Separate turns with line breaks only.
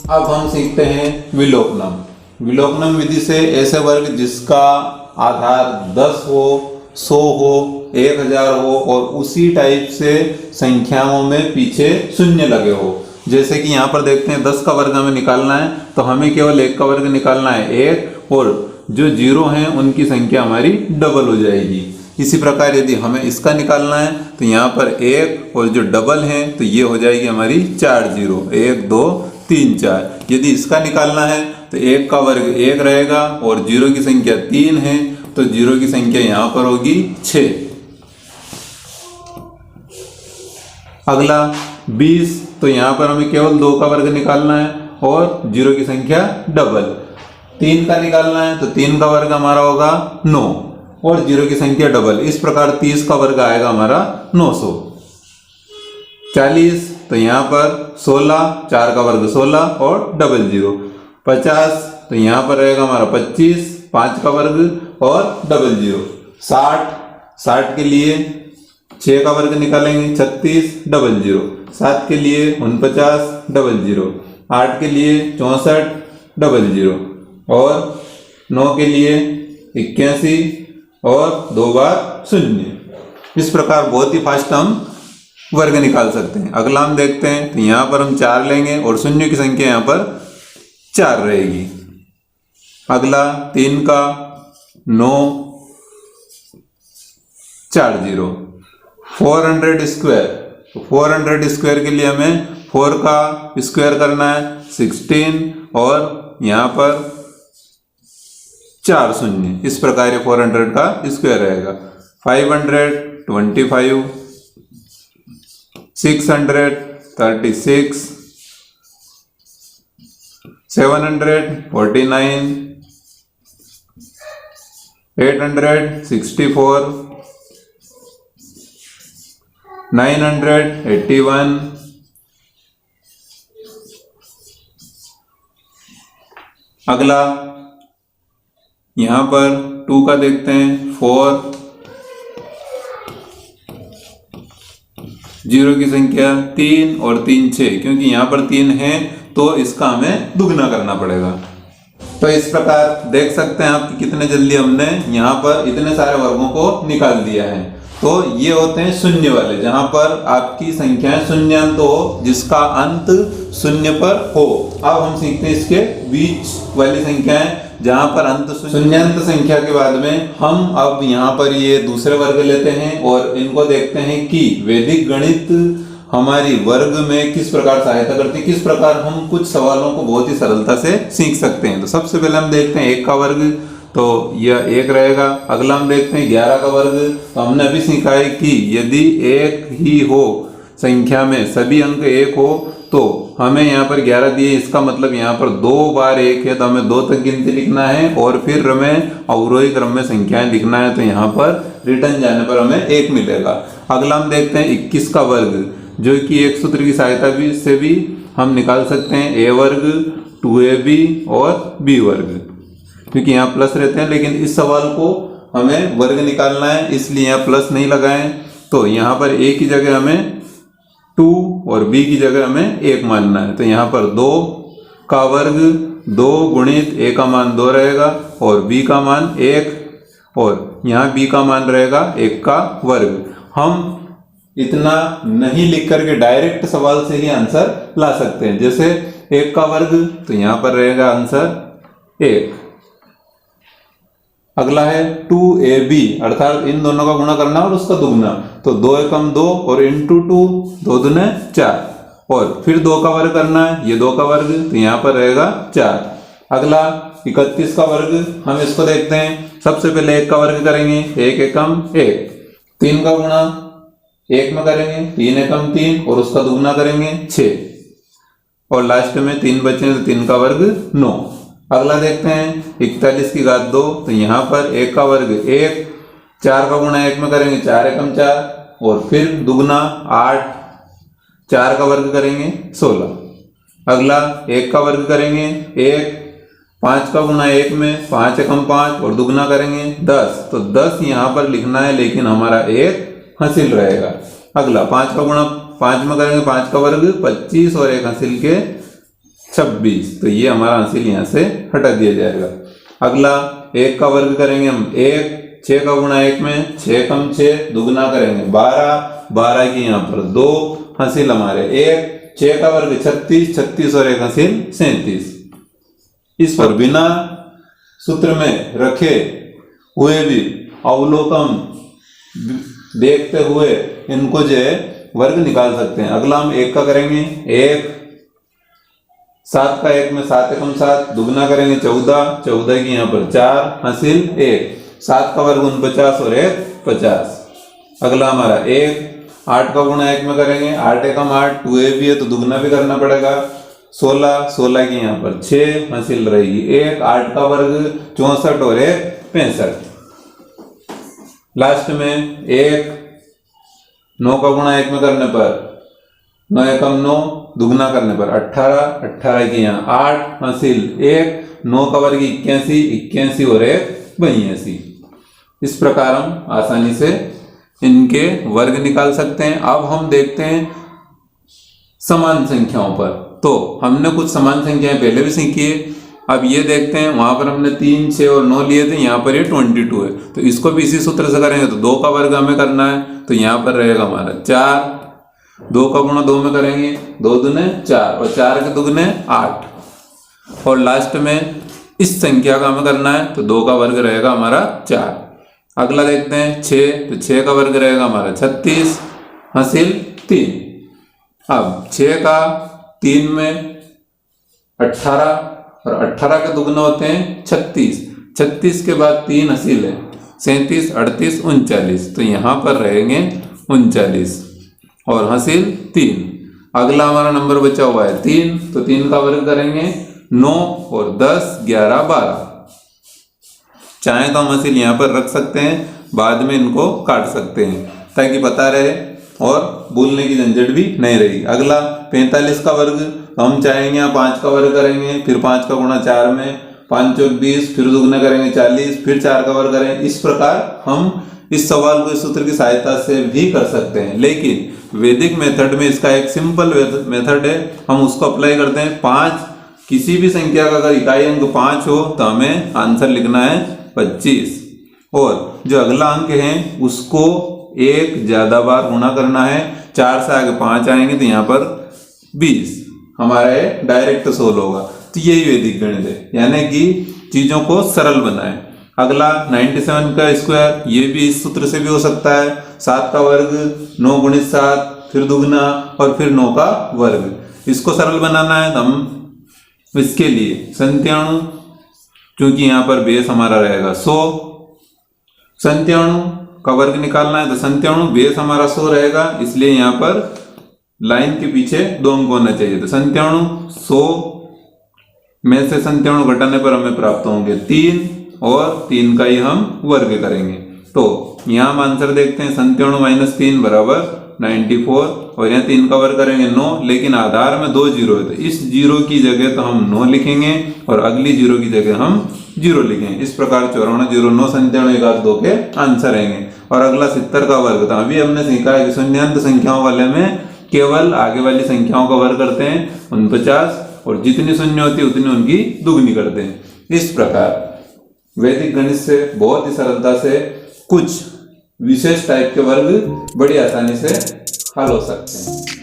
अब हम सीखते हैं विलोपनम। विलोपनम विधि से ऐसे वर्ग जिसका आधार 10 हो, 100 हो, 1000 हो और उसी टाइप से संख्याओं में पीछे शून्य लगे हो। जैसे कि यहाँ पर देखते हैं 10 का वर्ग हमें निकालना है तो हमें केवल 1 का वर्ग निकालना है 1, और जो जीरो हैं उनकी संख्या हमारी डबल हो जाएगी। इसी प्रकार यदि हमें इसका निकालना है तो यहाँ पर 1 और जो डबल है तो ये हो जाएगी हमारी 4 जीरो, 1 2 3 4। यदि इसका निकालना है तो 1 का वर्ग 1 रहेगा और जीरो की संख्या 3 है तो जीरो की संख्या यहाँ पर होगी 6। अगला 20, तो यहाँ पर हमें केवल 2 का वर्ग निकालना है और जीरो की संख्या डबल। 3 का निकालना है तो 3 का वर्ग हमारा होगा 9 और जीरो की संख्या डबल। इस प्रकार 30 का वर्ग आएगा हमारा 900। 40, तो यहाँ पर 16, 4 का वर्ग 16 और डबल जीरो। 50, तो यहाँ पर रहेगा हमारा 25, 5 का वर्ग और डबल जीरो। 60 के लिए 6 का वर्ग निकालेंगे 36 डबल जीरो। 7 के लिए 49 डबल जीरो। 8 के लिए 64 डबल जीरो और 9 के लिए 81 और 2 बार 0। इस प्रकार बहुत ही फास्ट हम वर्ग निकाल सकते हैं। अगला हम देखते हैं तो यहाँ पर हम 4 लेंगे और शून्य की संख्या यहाँ पर 4 रहेगी। अगला 3 का 9 4 जीरो। 400 स्क्वायर, तो 400 स्क्वायर के लिए हमें 4 का स्क्वायर करना है 16 और यहाँ पर 4 शून्य। इस प्रकार ये 400 का स्क्वायर रहेगा। 525, 636, 749, 864, 981, अगला यहाँ पर 2 का देखते हैं 4, जीरो की संख्या 3 और 3 6, क्योंकि यहाँ पर 3 है तो इसका हमें दुगना करना पड़ेगा। तो इस प्रकार देख सकते हैं आप कि कितने जल्दी हमने यहाँ पर इतने सारे वर्गों को निकाल दिया है। तो ये होते हैं शून्य वाले, जहां पर आपकी संख्याएं शून्यान्त हो, जिसका अंत शून्य पर हो। अब हम सीखते हैं इसके बीच वाली संख्याएं, जहां पर अंत शून्यान्त संख्या के बाद में हम अब यहाँ पर ये दूसरे वर्ग लेते हैं और इनको देखते हैं कि वैदिक गणित हमारी वर्ग में किस प्रकार सहायता करती है, किस प्रकार हम कुछ सवालों को बहुत ही सरलता से सीख सकते हैं। तो सबसे पहले हम देखते हैं 1 का वर्ग, तो यह 1 रहेगा। अगला हम देखते हैं 11 का वर्ग, तो हमने अभी सीखा है कि यदि 1 ही हो संख्या में, सभी अंक 1 हो, तो हमें यहाँ पर 11 दिए, इसका मतलब यहाँ पर 2 बार 1 है तो हमें 2 तक गिनती लिखना है और फिर हमें अवरोही क्रम में संख्याएं लिखना है। तो यहाँ पर रिटर्न जाने पर हमें 1 मिलेगा। अगला हम देखते हैं 21 का वर्ग, जो कि एक सूत्र की सहायता से भी हम निकाल सकते हैं, a वर्ग 2ab और b वर्ग, क्योंकि यहाँ प्लस रहते हैं, लेकिन इस सवाल को हमें वर्ग निकालना है इसलिए यहाँ प्लस नहीं लगाएं। तो यहाँ पर a की जगह हमें 2 और b की जगह हमें 1 मानना है। तो यहाँ पर 2 का वर्ग 2 गुणित a का मान 2 रहेगा और b का मान 1 और यहाँ b का मान रहेगा 1 का वर्ग। हम इतना नहीं लिख करके डायरेक्ट सवाल से ही आंसर ला सकते हैं। जैसे 1 का वर्ग, तो यहाँ पर रहेगा आंसर 1। अगला है 2ab, अर्थात इन दोनों का गुणा करना और उसका दुगना, तो 2 एकम 2 और इंटू 2, 2 दूने 4 और फिर 2 का वर्ग करना है, ये 2 का वर्ग, तो यहाँ पर रहेगा 4। अगला 31 का वर्ग, हम इसको देखते हैं। सबसे पहले 1 का वर्ग करेंगे, 1 एकम 1, 3 का गुणा 1 में करेंगे, 3 एकम 3 और उसका दुगना करेंगे 6 और लास्ट में 3 बचे तो 3 का वर्ग 9। अगला देखते हैं 41 की घात 2, तो यहाँ पर 1 का वर्ग 1, 4 का गुणा 1 में करेंगे, 4 एकम 4 और फिर दुगना 8, 4 का वर्ग करेंगे 16। अगला 1 का वर्ग करेंगे 1, 5 का गुणा 1 में, 5 एकम 5 और दुगना करेंगे 10, तो 10 यहाँ पर लिखना है लेकिन हमारा 1 हासिल रहेगा। अगला 5 का गुणा 5 में करेंगे, 5 का वर्ग 25 और 1 हासिल के 26। तो ये हमारा हासिल यहाँ से हटा दिया जाएगा। अगला 1 का वर्ग करेंगे हम 1, 6 का गुणा 1 में 6 कम 6 दुगना करेंगे 12, 12 की यहाँ पर 2 हासिल हमारे 1, 6 का वर्ग 36, 36 और 1 हासिल 37। इस पर बिना सूत्र में रखे हुए भी अवलोकन देखते हुए इनको जो है वर्ग निकाल सकते हैं। अगला हम 1 का करेंगे 1, 7 का 1 में 7 एकम 7 दुगना करेंगे 14, 14 की यहाँ पर 4 हासिल 1, 7 का वर्ग 49 और 1 50। अगला हमारा 1, 8 का गुणा 1 में करेंगे 8 एकम 8 2a भी है तो दुगना भी करना पड़ेगा 16, 16 की यहाँ पर 6 हासिल रहेगी 1, 8 का वर्ग 64 और 1 65। लास्ट में 1, 9 का गुणा 1 में करने पर 9 एकम 9 दुगना करने पर 18, 18 की यहाँ 8 हासिल 1, 9 का वर्ग 81, 81 और 1 82। इस प्रकार हम आसानी से इनके वर्ग निकाल सकते हैं। अब हम देखते हैं समान संख्याओं पर। तो हमने कुछ समान संख्याएं पहले भी सीखी है। अब ये देखते हैं, वहां पर हमने 3, 6 और 9 लिए थे, यहाँ पर ये 22 है। तो इसको भी इसी सूत्र से करेंगे तो 2 का वर्ग हमें करना है, तो यहाँ पर रहेगा हमारा 4, 2 का गुणा 2 में करेंगे 2 दूने 4 और 4 के दुगने 8 और लास्ट में इस संख्या का हमें करना है तो 2 का वर्ग रहेगा हमारा 4। अगला देखते हैं 6, तो 6 का वर्ग रहेगा हमारा 36 हासिल 3। अब 6 का 3 में 18 और 18 के दुगने होते हैं 36, 36 के बाद 3 हासिल है 37, 38, 39। तो यहाँ पर रहेंगे 39 और हासिल 3। अगला हमारा नंबर बचा हुआ है 3, तो 3 का वर्ग करेंगे 9 और 10, 11, 12। चाहे तो हम हासिल यहाँ पर रख सकते हैं, बाद में इनको काट सकते हैं ताकि पता रहे और भूलने की झंझट भी नहीं रहेगी। अगला 45 का वर्ग, तो हम चाहेंगे यहाँ 5 का वर्ग करेंगे, फिर 5 का गुणा 4 में 5 और 20, फिर दुगना करेंगे 40, फिर 4 का वर्ग करेंगे। इस प्रकार हम इस सवाल को इस सूत्र की सहायता से भी कर सकते हैं, लेकिन वैदिक मेथड में इसका एक सिंपल मेथड है, हम उसको अप्लाई करते हैं। 5 किसी भी संख्या का अगर इकाई अंक 5 हो तो हमें आंसर लिखना है 25 और जो अगला अंक है उसको 1 ज्यादा बार गुणा करना है। 4 से आगे 5 आएंगे तो यहाँ पर 20 हमारे डायरेक्ट सोल्व होगा। तो यही वैदिक गणित है, यानी कि चीजों को सरल बनाएं। अगला 97 का स्क्वायर, ये भी इस सूत्र से भी हो सकता है। 7 का वर्ग 9 गुणित 7, फिर दुगना और फिर 9 का वर्ग। इसको सरल बनाना है तो हम इसके लिए 97, क्योंकि यहाँ पर बेस हमारा रहेगा 100, 97 का वर्ग निकालना है तो 97 बेस हमारा 100 रहेगा, इसलिए यहाँ पर लाइन के पीछे 2 अंक होना चाहिए। तो 97 100 में से 97 घटाने पर हमें प्राप्त होंगे 3 और 3 का ही हम वर्ग करेंगे। तो यहाँ हम आंसर देखते हैं 97 माइनस 3 बराबर 94 और यहाँ 3 का वर्ग करेंगे 9, लेकिन आधार में 2 जीरो है तो इस जीरो की जगह तो हम 9 लिखेंगे और अगली जीरो की जगह हम 0 लिखेंगे। इस प्रकार 94, 0, 9, 97, 1, 8, 2 के आंसर आएंगे। और अगला 70 का वर्ग, तो अभी हमने सीखा है कि शून्यान्त संख्याओं वाले में केवल आगे वाली संख्याओं का वर्ग करते हैं 49 और जितनी शून्य होती है उतनी उनकी दुगनी करते हैं। इस प्रकार वैदिक गणित से बहुत ही सरलता से कुछ विशेष टाइप के वर्ग बड़ी आसानी से हल हो सकते हैं।